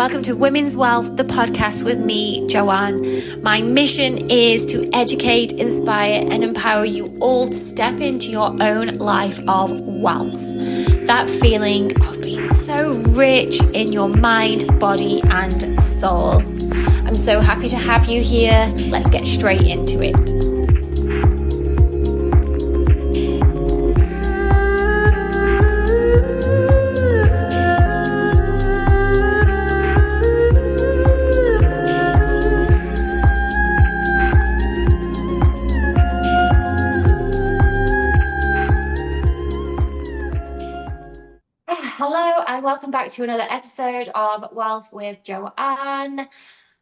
welcome to Women's Wealth, the podcast with me, Joanne. My mission is to educate, inspire, and empower you all to step into your own life of wealth. That feeling of being so rich in your mind, body, and soul. I'm so happy to have you here. Let's get straight into it. Hello and welcome back to another episode of Wealth with Joanne.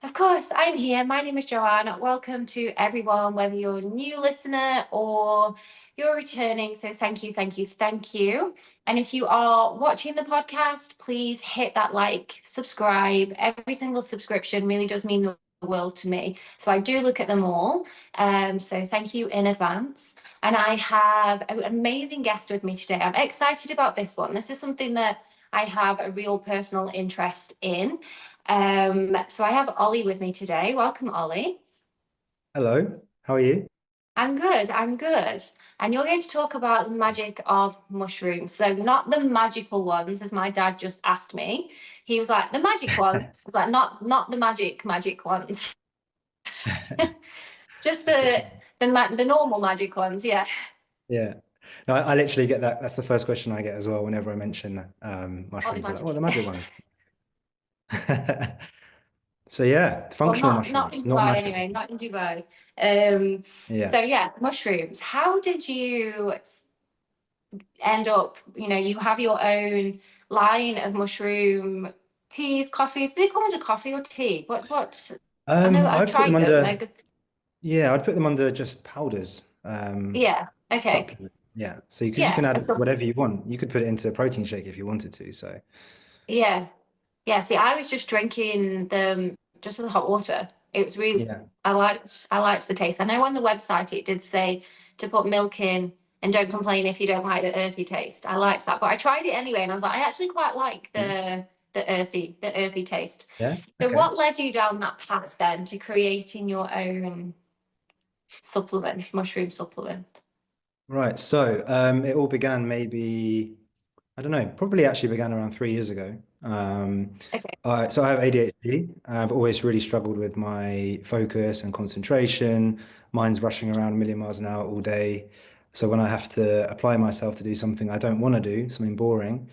Of course, I'm here. My name is Joanne. Welcome to everyone, whether you're a new listener or you're returning. So thank you. And if you are watching the podcast, please hit that like, subscribe. Every single subscription really does mean the world to me. So I do look at them all. So thank you in advance. And I have an amazing guest with me today. I'm excited about this one. This is something that I have a real personal interest in. So I have Olly with me today. Welcome, Olly. Hello, how are you? I'm good. And you're going to talk about the magic of mushrooms. So not the magical ones, as my dad just asked me. He was like, the magic ones. I was like, not the magic ones. Just the normal magic ones, yeah. Yeah. No, I literally get that. That's the first question I get as well whenever I mention mushrooms. They're like, oh, the magic ones. So yeah, Well, functional not in mushrooms, not Dubai magic. anyway, not in Dubai. Yeah. So yeah, mushrooms. How did you end up, you have your own line of mushroom teas, coffees. Do they come under coffee or tea? What? I know that I've I'd put them tried them and they're under, good. yeah, I'd put them under just powders, Yeah. Okay. supplements. Yeah. So because you Yeah. can add whatever you want. You could put it into a protein shake if you wanted to. So Yeah. Yeah. See, I was just drinking them just with hot water. It was really, yeah. I liked the taste. I know on the website it did say to put milk in and don't complain if you don't like the earthy taste. I liked that, but I tried it anyway, and I was like, I actually quite like Mm. the earthy taste. Yeah. So, Okay. what led you down that path then to creating your own supplement, mushroom supplement? Right. So it all began maybe, I don't know, probably actually began around 3 years ago. Okay. So I have ADHD. I've always really struggled with my focus and concentration. Mine's rushing around a million miles an hour all day. So when I have to apply myself to do something I don't want to do, something boring,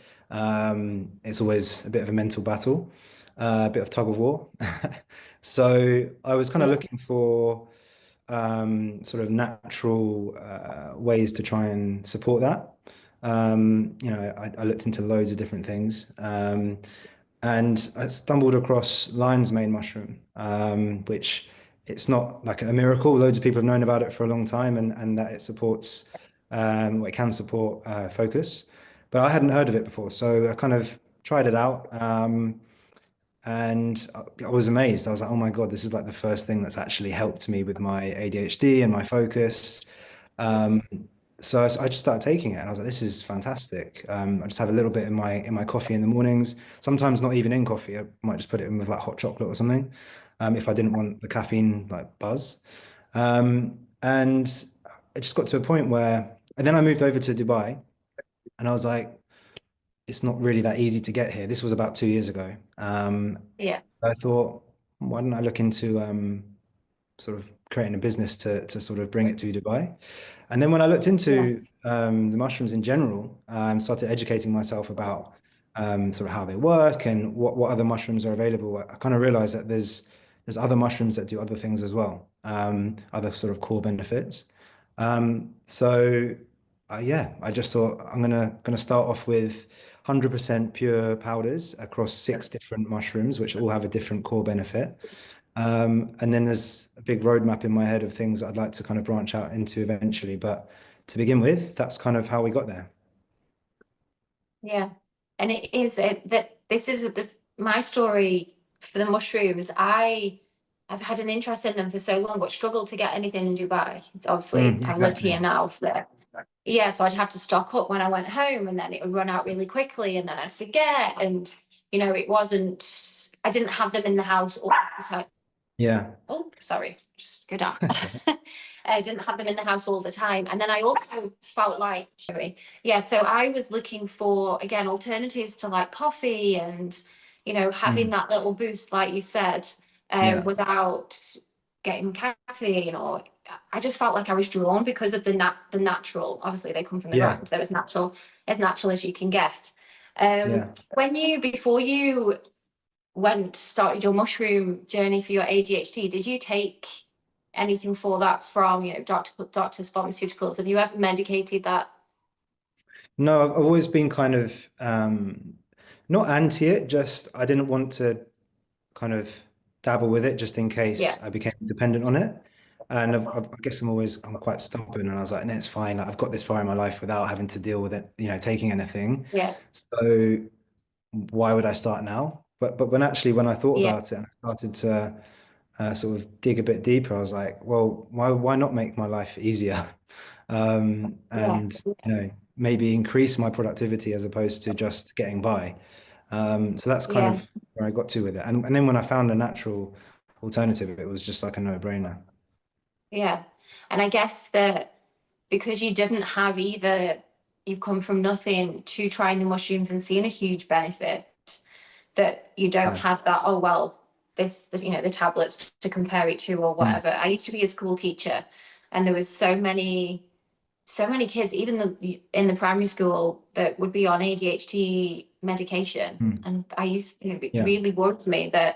it's always a bit of a mental battle, a bit of tug of war. So I was kind of Yeah. looking for sort of natural ways to try and support that. I looked into loads of different things, and I stumbled across lion's mane mushroom, which it's not like a miracle. Loads of people have known about it for a long time, and that it supports, it can support focus. But I hadn't heard of it before, so I kind of tried it out. And I was amazed. I was like, oh my God, this is like the first thing that's actually helped me with my ADHD and my focus. Um, so I just started taking it, and I was like, this is fantastic. I just have a little bit in my coffee in the mornings. Sometimes not even in coffee. I might just put it in with like hot chocolate or something, if I didn't want the caffeine like buzz. And it just got to a point where, and then I moved over to Dubai, and I was like, it's not really that easy to get here. This was about 2 years ago. Yeah. I thought, why don't I look into sort of creating a business to sort of bring it to Dubai? And then when I looked Yeah. into the mushrooms in general, started educating myself about sort of how they work and what other mushrooms are available. I kind of realized that there's other mushrooms that do other things as well, other sort of core benefits. So yeah, I just thought I'm gonna start off with 100% pure powders across 6 different mushrooms, which all have a different core benefit. And then there's a big roadmap in my head of things I'd like to kind of branch out into eventually. But to begin with, that's kind of how we got there. Yeah. And it is that this is my story for the mushrooms. I've had an interest in them for so long, but struggled to get anything in Dubai. It's obviously, I've lived here Exactly. now for, yeah, so I'd have to stock up when I went home, and then it would run out really quickly, and then I'd forget. And, it wasn't, I didn't have them in the house all the time. Yeah. Oh, sorry, just go down. That's okay. I didn't have them in the house all the time. And then I also felt like, yeah, so I was looking for, again, alternatives to like coffee and, having Mm. that little boost, like you said, Yeah. without getting caffeine or I just felt like I was drawn because of the natural. Obviously, they come from the Yeah. ground. They're as natural as you can get. Yeah. Before you started your mushroom journey for your ADHD, did you take anything for that from, doctors, pharmaceuticals? Have you ever medicated that? No, I've always been kind of not anti it, just I didn't want to kind of dabble with it just in Yeah, case I became dependent on it. And I guess I'm quite stubborn, and I was like, no, it's fine. Like, I've got this far in my life without having to deal with it, taking anything. yeah, So why would I start now? But when I thought yeah, about it and I started to sort of dig a bit deeper, I was like, well, why not make my life easier? yeah, And maybe increase my productivity as opposed to just getting by. So that's kind yeah, of where I got to with it. And then when I found a natural alternative, it was just like a no-brainer. yeah. And I guess that because you didn't have either, you've come from nothing to trying the mushrooms and seeing a huge benefit, that you don't Yeah. have that, oh, well, the tablets to compare it to or Mm. whatever. I used to be a school teacher and there was so many kids, even in the primary school, that would be on ADHD medication. Mm. And it Yeah. really worries me that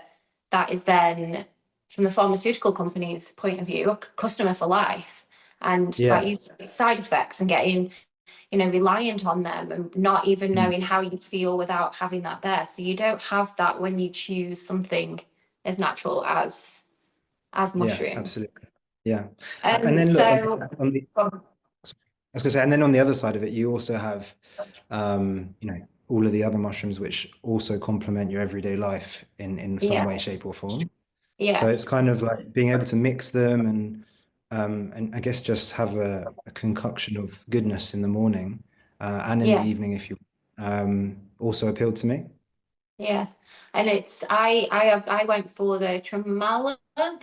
that is then, from the pharmaceutical company's point of view, a customer for life. And like Yeah. you said, side effects and getting, reliant on them and not even Mm. knowing how you feel without having that there. So you don't have that when you choose something as natural as Yeah, mushrooms. absolutely. Yeah. And then look So on the I was gonna say, and then on the other side of it, you also have all of the other mushrooms which also complement your everyday life in some yeah, way, shape, or form. So yeah, it's kind of like being able to mix them and I guess just have a concoction of goodness in the morning and in the yeah. evening if you also appealed to me. Yeah, and I went for the tremala.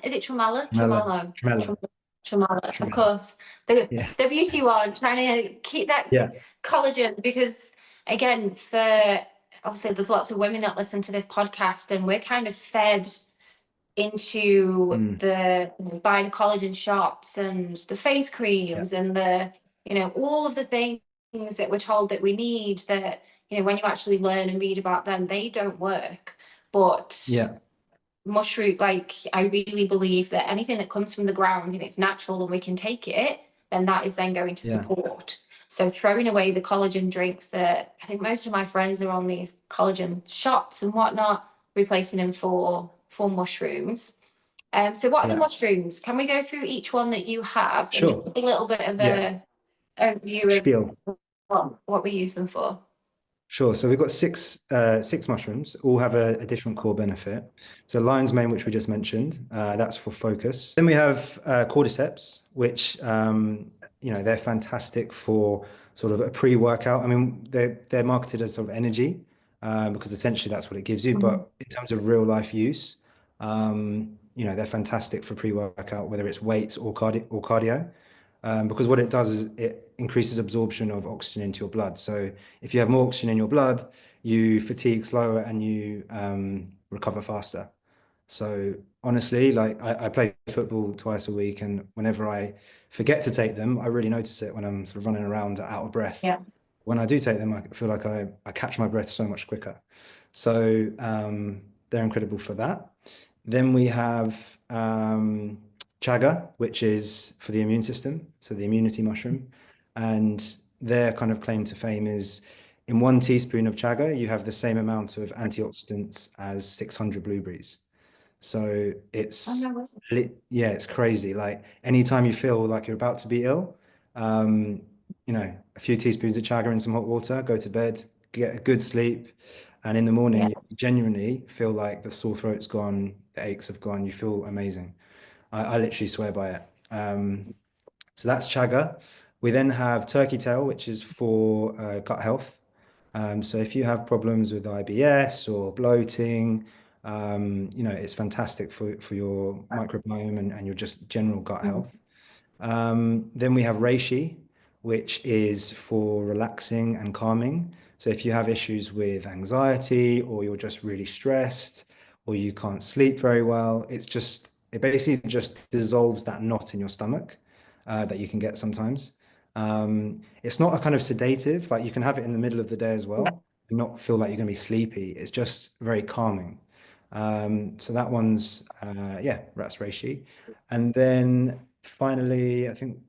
Is it tremala? Tremella, Tremolo. tremella, Tremala. Of tremella. course, the Yeah. the beauty one, trying to keep that Yeah. collagen because again, for obviously there's lots of women that listen to this podcast, and we're kind of fed into Mm. buying the collagen shots and the face Yeah. creams and all of the things that we're told that we need that when you actually learn and read about them, they don't work. But Yeah. mushroom, like I really believe that anything that comes from the ground and it's natural and we can take it, then that is then going to Yeah. support. So throwing away the collagen drinks that I think most of my friends are on these collagen shots and whatnot, replacing them for mushrooms. So what are the Yeah. mushrooms? Can we go through each one that you have and just Sure. a little bit of Yeah. a overview of Spiel. what we use them for? Sure. So we've got six mushrooms, all have a different core benefit. So lion's mane, which we just mentioned, that's for focus. Then we have cordyceps, which they're fantastic for sort of a pre-workout. I mean, they're marketed as sort of energy because essentially that's what it gives you. Mhm. But in terms of real life use, they're fantastic for pre-workout, whether it's weights or cardio. Because what it does is it increases absorption of oxygen into your blood. So if you have more oxygen in your blood, you fatigue slower and you recover faster. So honestly, like I play football twice a week, and whenever I forget to take them, I really notice it when I'm sort of running around out of breath. Yeah, When I do take them, I feel like I catch my breath so much quicker. So they're incredible for that. Then we have chaga, which is for the immune system, so the immunity mushroom. And their kind of claim to fame is in 1 teaspoon of chaga, you have the same amount of antioxidants as 600 blueberries. So oh no, yeah, it's crazy. Like anytime you feel like you're about to be ill, um, a few teaspoons of chaga in some hot water, go to bed, get a good sleep, and in the morning yeah, you genuinely feel like the sore throat's gone, the aches have gone, you feel amazing. I literally swear by it. So that's chaga. We then have turkey tail, which is for gut health. So if you have problems with IBS or bloating, It's fantastic for your microbiome and your just general gut Mm. health. Then we have reishi, which is for relaxing and calming. So if you have issues with anxiety or you're just really stressed or you can't sleep very well, it basically just dissolves that knot in your stomach that you can get sometimes. It's not a kind of sedative, like you can have it in the middle of the day as Yeah. well and not feel like you're going to be sleepy. It's just very calming. So that one's, yeah, that's reishi. And then finally, I think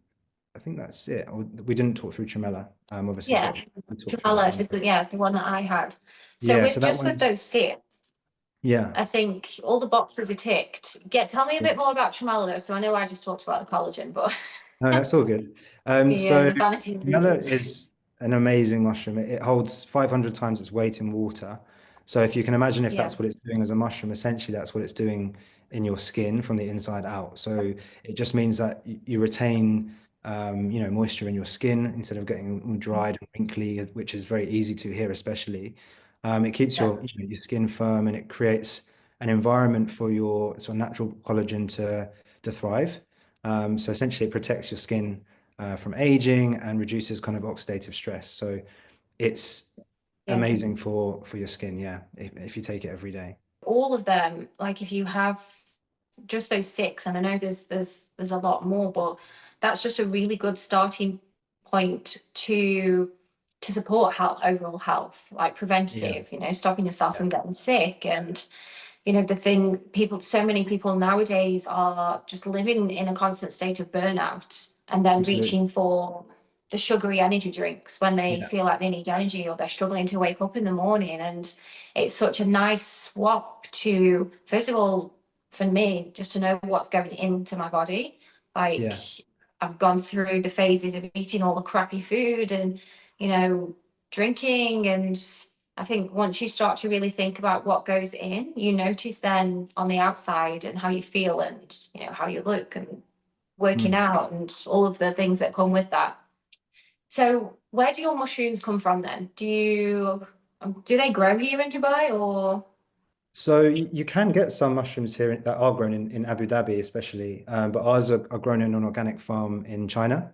that's it. We didn't talk through Tremella, obviously, Yeah. but we talked through that Tremella one. is the one that I had. So Yeah, with so that just with one's those six, yeah. I think all the boxes are ticked. Tell me a bit more about Tremella though. So I know I just talked about the collagen, but No, that's all good. the So vanity Tremella ingredients. is an amazing mushroom. It holds 500 times its weight in water. So if you can imagine if Yeah. that's what it's doing as a mushroom, essentially that's what it's doing in your skin from the inside out. So it just means that you retain, moisture in your skin instead of getting all dried and wrinkly, which is very easy to here, especially. It keeps Yeah. your skin firm and it creates an environment for your sort of natural collagen to thrive. So essentially, it protects your skin from aging and reduces kind of oxidative stress. So it's Yeah. amazing for your skin, yeah, if you take it every day. All of them, like if you have just those six, and I know there's a lot more, but that's just a really good starting point to support health, overall health, like Yeah, preventative, stopping yourself yeah, from getting sick. And the thing, so many people nowadays are just living in a constant state of burnout and then absolutely. reaching for the sugary energy drinks when they Yeah, feel like they need energy or they're struggling to wake up in the morning. And it's such a nice swap to, first of all, for me, just to know what's going into my body. Like, yeah. I've gone through the phases of eating all the crappy food and, you know, drinking. And I think once you start to really think about what goes in, you notice then on the outside and how you feel and, how you look and working Mm. out and all of the things that come with that. So, where do your mushrooms come from then? Do they grow here in Dubai or? So you can get some mushrooms here that are grown in Abu Dhabi, especially, but ours are grown in an organic farm in China.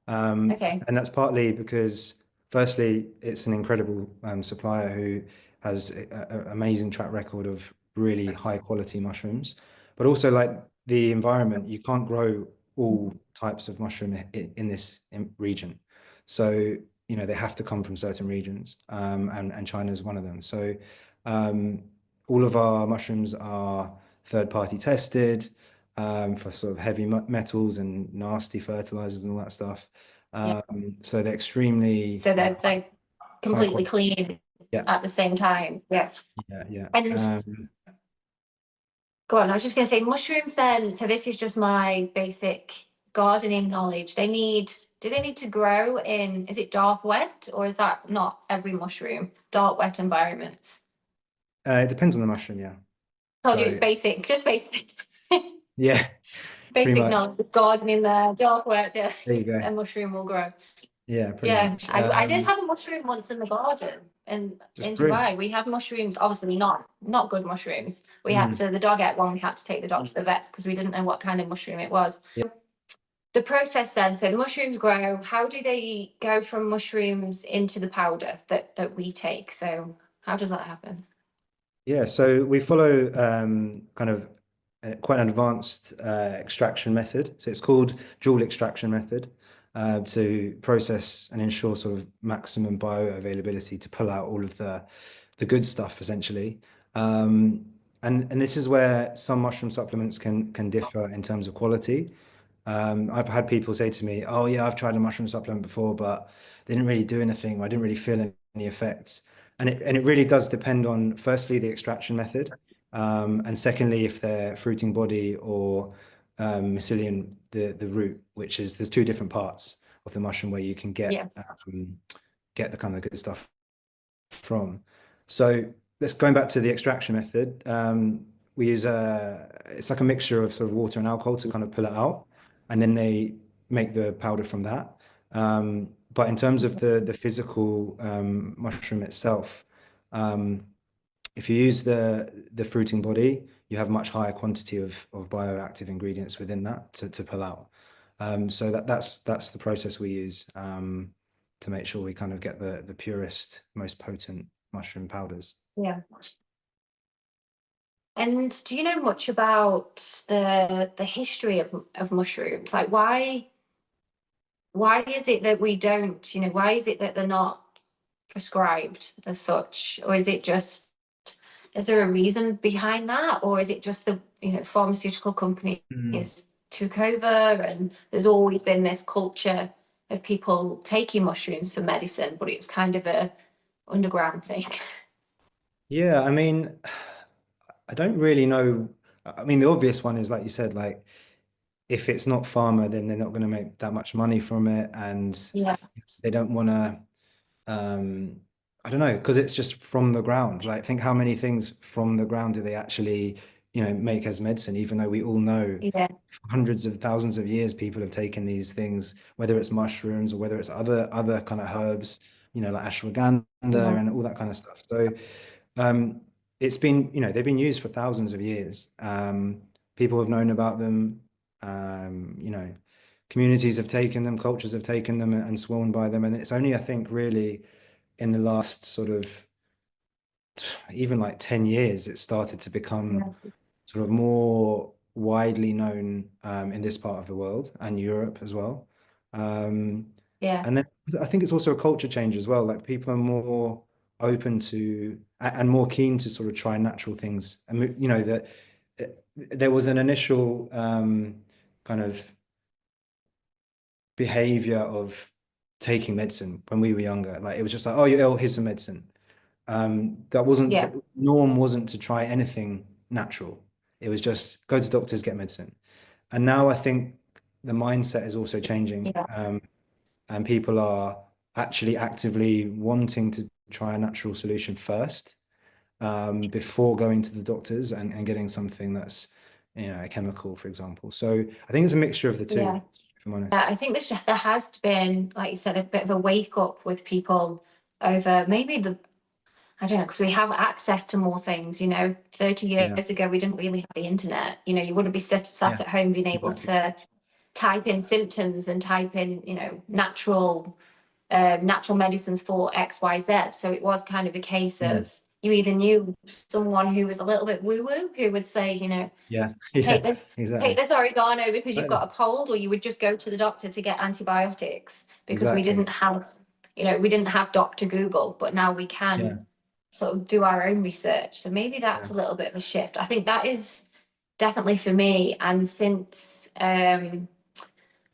Okay. And that's partly because, firstly, it's an incredible supplier who has an amazing track record of really high quality mushrooms, but also like the environment, you can't grow all types of mushroom in this region. So, they have to come from certain regions, and China is one of them. So, um, all of our mushrooms are third party tested for sort of heavy metals and nasty fertilizers and all that stuff. Yeah. So they're extremely So they're high completely quality. clean Yeah, at the same time. Yeah. yeah, yeah. And go on, I was just going to say mushrooms then. So this is just my basic gardening knowledge. Do they need to grow in, is it dark wet or is that not every mushroom? Dark wet environments. It depends on the mushroom, yeah. Told you it's So basic, just basic. yeah, Basic pretty much. knowledge of gardening there, dark wet, yeah, There you go. a mushroom will grow. Yeah, pretty Yeah, much. I did have a mushroom once in the garden Just in grew. Dubai. We had mushrooms, obviously not good mushrooms. Mm. The dog ate one, we had to take the dog to the vets because we didn't know what kind of mushroom it was. Yeah. The process then, so the mushrooms grow. How do they go from mushrooms into the powder that we take? So how does that happen? Yeah, so we follow kind of quite an advanced extraction method. So it's called dual extraction method to process and ensure sort of maximum bioavailability to pull out all of the good stuff essentially. And this is where some mushroom supplements can differ in terms of quality. I've had people say to me, "Oh yeah, I've tried a mushroom supplement before, but they didn't really do anything. I didn't really feel any effects." And it really does depend on firstly the extraction method, and secondly if they're fruiting body or mycelium, the root, which is there's two different parts of the mushroom where you can Yeah. get the kind of good stuff from. So let's going back to the extraction method. We use it's like a mixture of sort of water and alcohol to kind of pull it out, and then they make the powder from that. But in terms of the physical mushroom itself, um, If you use the fruiting body, you have much higher quantity of bioactive ingredients within that to pull out. So that's the process we use to make sure we kind of get the purest, most potent mushroom powders. Yeah. And do you know much about the history of mushrooms? Like why is it that we don't, why is it that they're not prescribed as such? Or is it just, is there a reason behind that? Or is it just the, pharmaceutical companies Mm. took over and there's always been this culture of people taking mushrooms for medicine, but it was kind of a underground thing. Yeah, I mean, I don't really know. I mean, the obvious one is like you said, like if it's not pharma, then they're not going to make that much money from it, and Yeah. they don't want to. Um, I don't know, because it's just from the ground. Like, think how many things from the ground do they actually, make as medicine? Even though we all know Yeah. for hundreds of thousands of years, people have taken these things, whether it's mushrooms or whether it's other kind of herbs, like ashwagandha Yeah. and all that kind of stuff. So um, it's been, they've been used for thousands of years. People have known about them. Communities have taken them, cultures have taken them and sworn by them. And it's only, I think, really in the last sort of even like 10 years, it started to become Yeah. sort of more widely known in this part of the world and Europe as well. Um, Yeah. and then I think it's also a culture change as well. Like people are more open to and more keen to sort of try natural things. And that there was an initial kind of behavior of taking medicine when we were younger. Like it was just like, oh, you're ill, here's some medicine. That wasn't Yeah. the norm wasn't to try anything natural. It was just go to doctors, get medicine. And now I think the mindset is also changing, Yeah. and people are actually actively wanting to try a natural solution first, before going to the doctors and getting something that's, a chemical, for example. So I think it's a mixture of the two, Yeah. if I'm honest. I think there has been, like you said, a bit of a wake up with people over maybe I don't know, because we have access to more things, 30 Yeah. years ago, we didn't really have the internet. You wouldn't be sat Yeah, at home being able exactly. to type in symptoms and type in, natural medicines for XYZ. So it was kind of a case Mm. of you either knew someone who was a little bit woo-woo who would say, Yeah, take yeah, take exactly. this oregano because you've Totally. got a cold, or you would just go to the doctor to get antibiotics because Exactly. we didn't have Dr. Google, but now we Yeah, can sort of do our own research. So maybe yeah, that's a little bit of a shift. I think that is definitely for me. And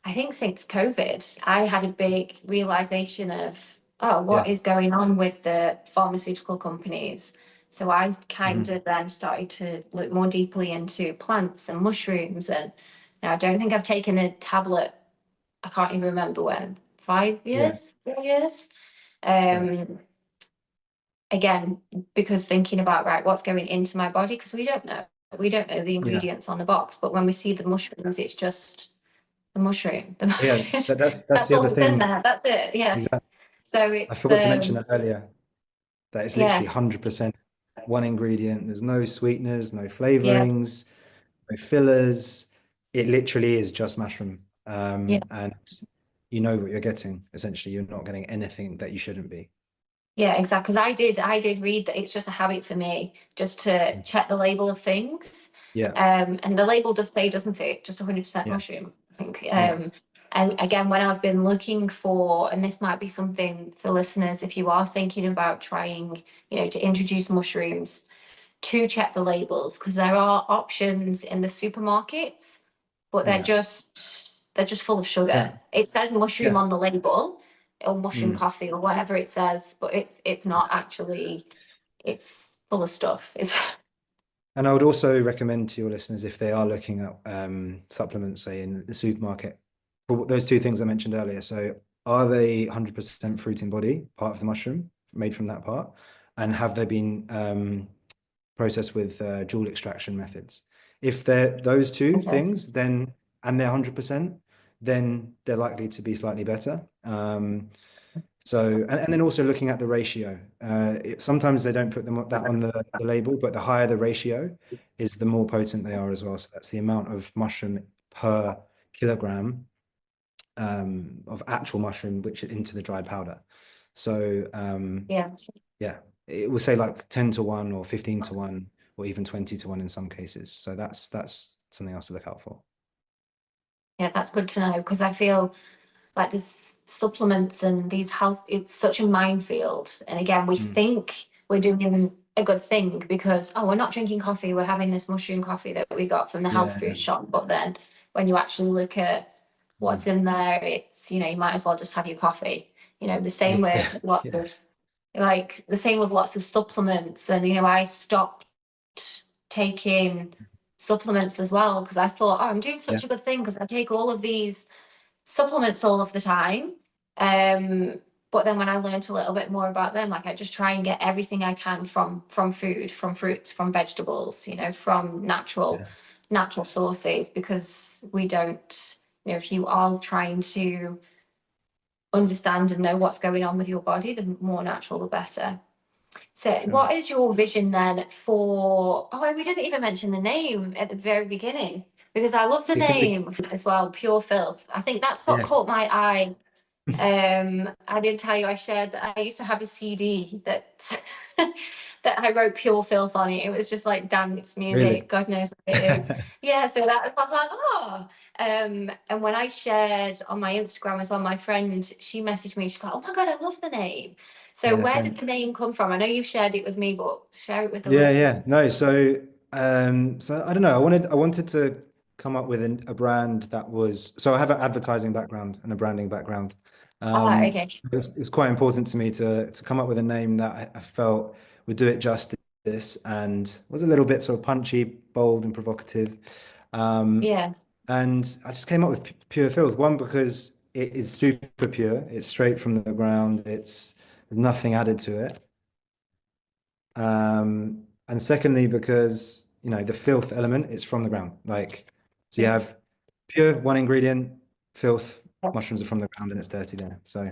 I think since COVID, I had a big realization of, oh, what yeah. is going on with the pharmaceutical companies? So I kind Mhm. of then started to look more deeply into plants and mushrooms. And now I don't think I've taken a tablet, I can't even remember when, five Yeah, years, 4 years. it's great. Um, Again, because thinking about, right, what's going into my body, because we don't know. We don't know the Yeah, ingredients on the box, but when we see the mushrooms, it's just the mushroom. yeah. That's That's the all other that's in thing. there. That's it. Yeah. Exactly. So I it's forgot to mention that earlier. That it's yeah, literally 100% one ingredient. There's no sweeteners, no yeah, flavorings, no fillers. It literally is just mushroom. yeah. And you know what you're getting. Essentially, you're not getting anything that you shouldn't be. Yeah, exactly. Because I did read that it's just a habit for me just to check the label of things. Yeah, And the label does say, doesn't it, just 100% yeah, mushroom, I think. yeah, And again, when I've been looking for, and this might be something for listeners, if you are thinking about trying, to introduce mushrooms, to check the labels, because there are options in the supermarkets, but they're yeah, just full of sugar. yeah, It says mushroom yeah. on the label, or mushroom Mm. coffee, or whatever it says, but it's not actually. It's full of stuff. It's And I would also recommend to your listeners if they are looking at supplements, say in the supermarket, for those two things I mentioned earlier. So, are they 100% fruit in body, part of the mushroom, made from that part? And have they been processed with dual extraction methods? If they're those two okay. things, then and they're 100%, then they're likely to be slightly better. So, and then also looking at the ratio. Sometimes they don't put that on the label, but the higher the ratio is, the more potent they are as well. So that's the amount of mushroom per kilogram of actual mushroom, which into the dried powder. So, Yeah. yeah, it will say like 10 to 1 or 15 to 1 or even 20 to 1 in some cases. So that's something else to look out for. Yeah, that's good to know because I feel like this supplements and these health, it's such a minefield. And again, we Mm. think we're doing a good thing because, oh, we're not drinking coffee, we're having this mushroom coffee that we got from the health Yeah. food shop. But then when you actually look at what's Mm. in there, it's, you might as well just have your coffee. The same Yeah. with lots Yeah. of, like, the same with lots of supplements. And, I stopped taking supplements as well because I thought, oh, I'm doing Yeah. such a good thing because I take all of these supplements all of the time. Um, but then when I learned a little bit more about them, like I just try and get everything I can from food, from fruits, from vegetables, from natural Yeah. natural sources, because we don't, if you are trying to understand and know what's going on with your body, the more natural the better. So Sure. what is your vision then for, oh, we didn't even mention the name at the very beginning, because I love the It could be. name as well, Pure Filth. I think that's what Yes. caught my eye. I did tell you I shared that I used to have a CD that that I wrote Pure Filth on it. It was just like dance Really? music, God knows what it is. Yeah, so I was like, oh. And when I shared on my Instagram as well, my friend, she messaged me, she's like, oh my God, I love the name. So Yeah, where did thanks. the name come from? I know you've shared it with me, but share it with the Yeah, listener. yeah. No, so I don't know. I wanted to come up with a brand that was, so I have an advertising background and a branding background. Ah, Um, okay. it was quite important to me to come up with a name that I felt would do it justice and was a little bit sort of punchy, bold, and provocative. Um, Yeah, and I just came up with Pure Filth. One, because it is super pure. It's straight from the ground. There's nothing added to it. And secondly, because the filth element is from the ground. Like, so you have pure one ingredient, filth, mushrooms are from the ground and it's dirty there. So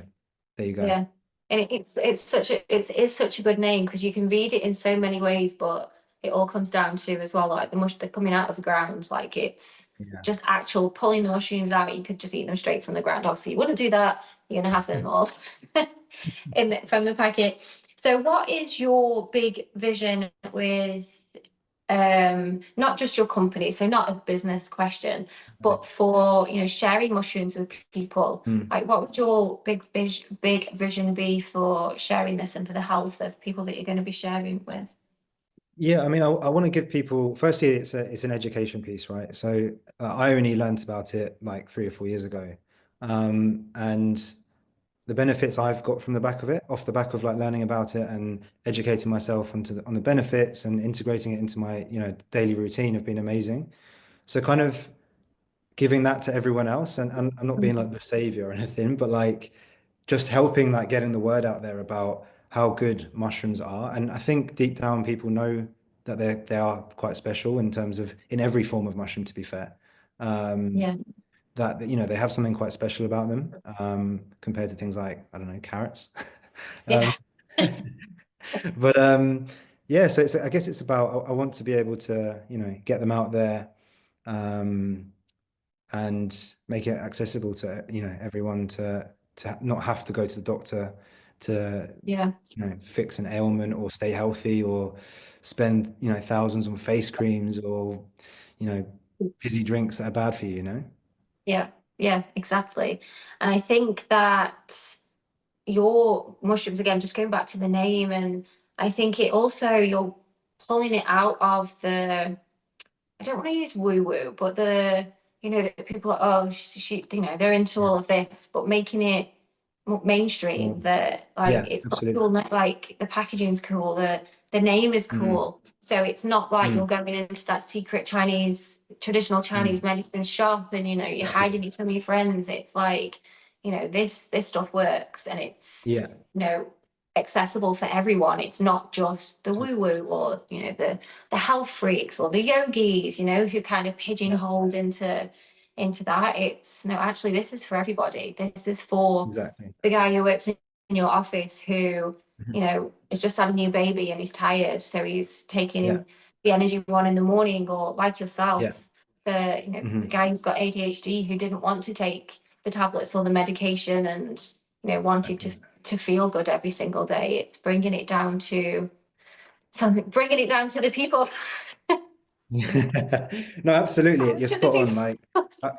there you go. yeah. And it's such a good name because you can read it in so many ways, but it all comes down to as well, like the mush they're coming out of the ground, like it's Yeah. just actual pulling the mushrooms out. You could just eat them straight from the ground. Obviously, you wouldn't do that. You're gonna have them all from the packet. So what is your big vision with not just your company, so not a business question, but for sharing mushrooms with people? Mm. Like, what would your big vision be for sharing this and for the health of people that you're going to be sharing with? Yeah, I mean, I want to give people, firstly, it's an education piece, right? So I only learned about it like 3 or 4 years ago. And the benefits I've got from the back of it, off the back of like learning about it and educating myself on the benefits and integrating it into my, daily routine, have been amazing. So kind of giving that to everyone else, and I'm not being like the savior or anything, but like just helping like getting the word out there about how good mushrooms are. And I think deep down people know that they are quite special in terms of, in every form of mushroom, to be fair. Um, Yeah, that they have something quite special about them, compared to things like, I don't know, carrots. yeah, um, but yeah, so I guess it's about, I want to be able to get them out there, um, and make it accessible to everyone, to not have to go to the doctor to yeah, fix an ailment or stay healthy, or spend thousands on face creams, or you know fizzy drinks that are bad for you. yeah, yeah, exactly. And I think that your mushrooms, again, just going back to the name, and I think it also, you're pulling it out of the, I don't want to use woo woo, but that people are, oh, they're into Yeah. all of this, but making it mainstream, Well, that like yeah, it's got absolutely. cool, like the packaging's cool, the name is Mm, cool. So it's not like you're mm, going into that secret traditional Chinese mm, medicine shop and you're exactly. hiding it from your friends. It's like, this stuff works and it's, Yeah. you know, accessible for everyone. It's not just the woo woo or the health freaks or the yogis, who kind of Yeah, pigeonholed into that. It's no, actually, this is for everybody. This is for exactly. the guy who works in in your office who, Mhm. you know, has just had a new baby and he's tired, so he's Yeah. taking the energy one in the morning, or like Yeah. yourself, the Hmm. guy who's got ADHD who didn't want to take the tablets or the medication and, wanted Exactly. to feel good every single day. It's bringing it down to something, bringing it down to the people. No, absolutely. You're To the spot on. people. Like, I,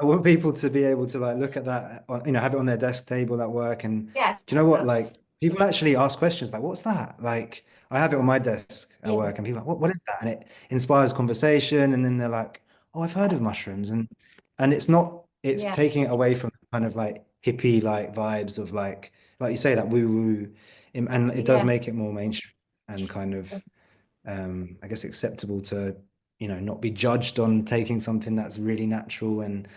I want people to be able to like look at that on, have it on their desk table at work. And Yeah, do you know what? that's Like, people actually ask questions like, "What's that?" Like, I have it on my desk at yeah, work, and people are like, "What is that?" And it inspires conversation. And then they're like, "Oh, I've heard of mushrooms," and it's not. It's yeah, taking it away from kind of like hippie like vibes of like you say, that woo woo, and it does yeah, make it more mainstream and kind of I guess acceptable to, not be judged on taking something that's really natural and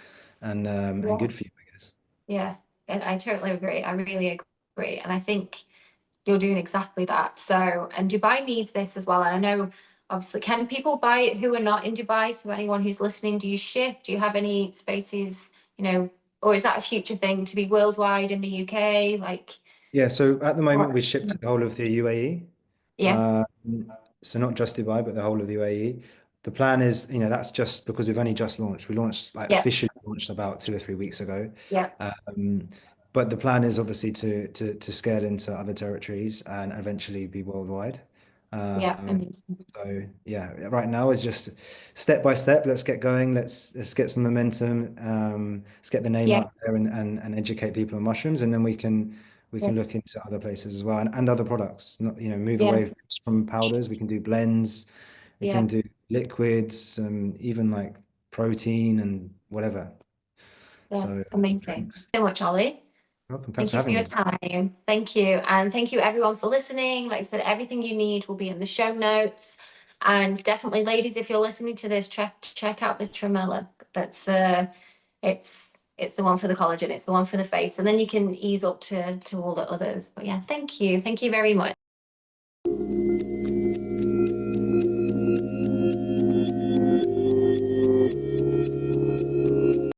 yeah, good for you, I guess. yeah. And I totally agree. I really agree. And I think you're doing exactly that. So, and Dubai needs this as well. And I know, obviously, can people buy it who are not in Dubai? So, anyone who's listening, do you ship? Do you have any spaces, or is that a future thing to be worldwide in the UK? Like, Yeah, so at the moment we what? ship to the whole of the UAE. Yeah, So not just Dubai, but the whole of the UAE. The plan is, that's just because we've only just launched. We launched like yeah, officially launched about 2 or 3 weeks ago. yeah, Um, but the plan is obviously to scale into other territories and eventually be worldwide. yeah. Um, Amazing. so yeah, right now is just step by step. Let's get going. Let's get some momentum. Let's get the name Yeah, out there and educate people on mushrooms, and then we can yeah, look into other places as well and other products. Not, move yeah, away from powders. We can do blends. We yeah, can do liquids, even like protein and whatever. yeah. So Amazing. So much, Ollie. welcome. Thanks Thank for you for having your me. time. Thank you. And thank you everyone for listening. Like I said, everything you need will be in the show notes. And definitely, ladies, if you're listening to this, check out the tremella. That's it's the one for the collagen, it's the one for the face. And then you can ease up to all the others. But yeah, thank you. Thank you very much.